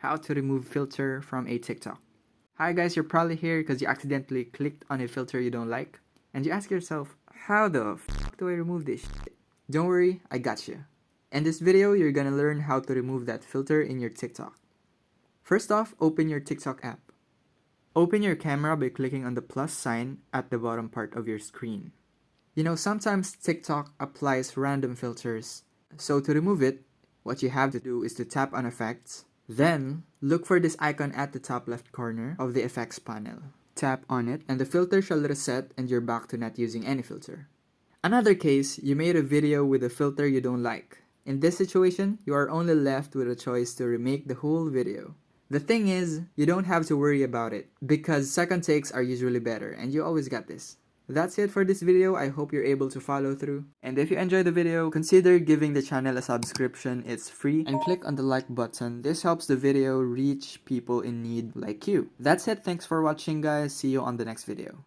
How to remove filter from a TikTok. Hi guys, you're probably here because you accidentally clicked on a filter you don't like, and you ask yourself, how the fuck do I remove this shit? Don't worry, I got you. In this video, you're gonna learn how to remove that filter in your TikTok. First off, open your TikTok app. Open your camera by clicking on the plus sign at the bottom part of your screen. You know, sometimes TikTok applies random filters, so to remove it, what you have to do is to tap on Effects, then look for this icon at the top left corner of the Effects panel. Tap on it and the filter shall reset and you're back to not using any filter. Another case, you made a video with a filter you don't like. In this situation, you are only left with a choice to remake the whole video. The thing is, you don't have to worry about it because second takes are usually better and you always got this. That's it for this video. I hope you're able to follow through. And if you enjoyed the video, consider giving the channel a subscription. It's free. And click on the like button. This helps the video reach people in need like you. That's it. Thanks for watching guys. See you on the next video.